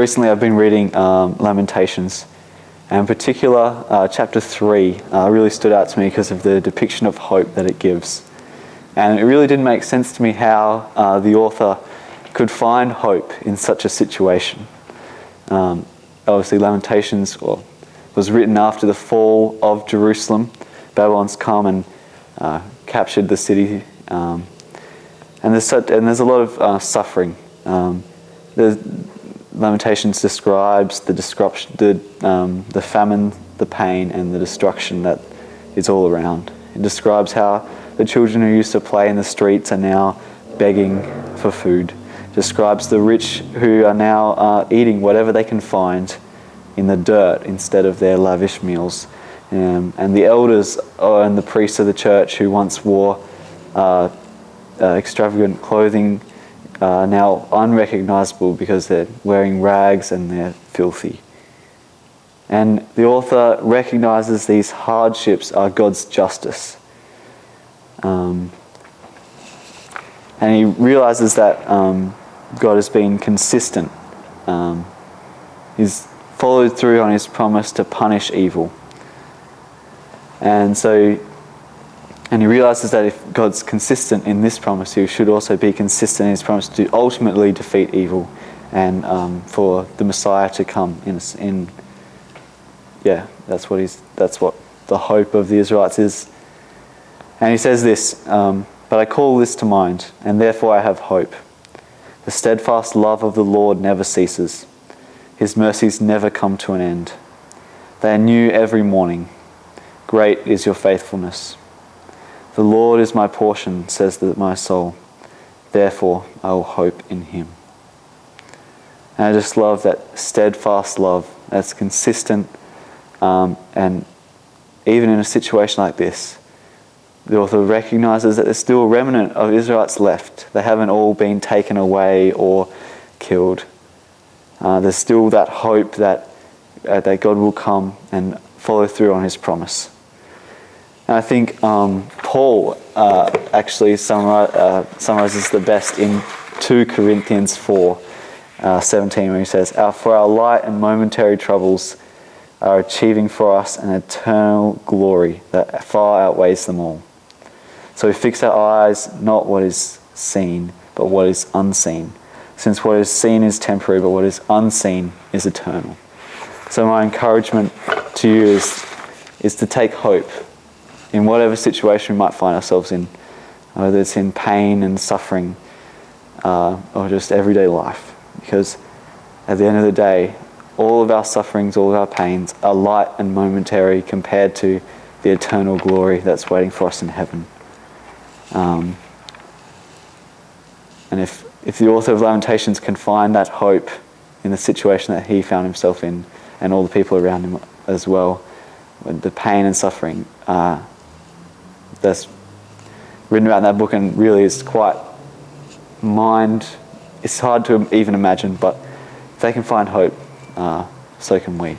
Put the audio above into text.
Recently I've been reading Lamentations, and in particular chapter 3 really stood out to me because of the depiction of hope that it gives. And it really didn't make sense to me how the author could find hope in such a situation. Obviously Lamentations was written after the fall of Jerusalem. Babylon's come and captured the city, and there's a lot of suffering. Lamentations describes the famine, the pain, and the destruction that is all around. It describes how the children who used to play in the streets are now begging for food. It describes the rich who are now eating whatever they can find in the dirt instead of their lavish meals. And the elders and the priests of the church who once wore extravagant clothing are now unrecognizable because they're wearing rags and they're filthy. And the author recognizes these hardships are God's justice. And he realizes that God has been consistent. He's followed through on his promise to punish evil. And he realizes that if God's consistent in this promise, he should also be consistent in his promise to ultimately defeat evil and for the Messiah to come. That's what the hope of the Israelites is. And he says this, but I call this to mind, and therefore I have hope. The steadfast love of the Lord never ceases. His mercies never come to an end. They are new every morning. Great is your faithfulness. The Lord is my portion, says my soul. Therefore, I will hope in him. And I just love that steadfast love that's consistent. And even in a situation like this, the author recognizes that there's still a remnant of Israelites left. They haven't all been taken away or killed. There's still that hope that God will come and follow through on his promise. And I think Paul actually summarizes the best in 2 Corinthians 4:17, where he says, For our light and momentary troubles are achieving for us an eternal glory that far outweighs them all. So we fix our eyes not what is seen, but what is unseen. Since what is seen is temporary, but what is unseen is eternal. So my encouragement to you is to take hope in whatever situation we might find ourselves in, whether it's in pain and suffering or just everyday life. Because at the end of the day, all of our sufferings, all of our pains are light and momentary compared to the eternal glory that's waiting for us in heaven. And if the author of Lamentations can find that hope in the situation that he found himself in, and all the people around him as well, with the pain and suffering that's written about in that book, and really is quite it's hard to even imagine, but if they can find hope, so can we.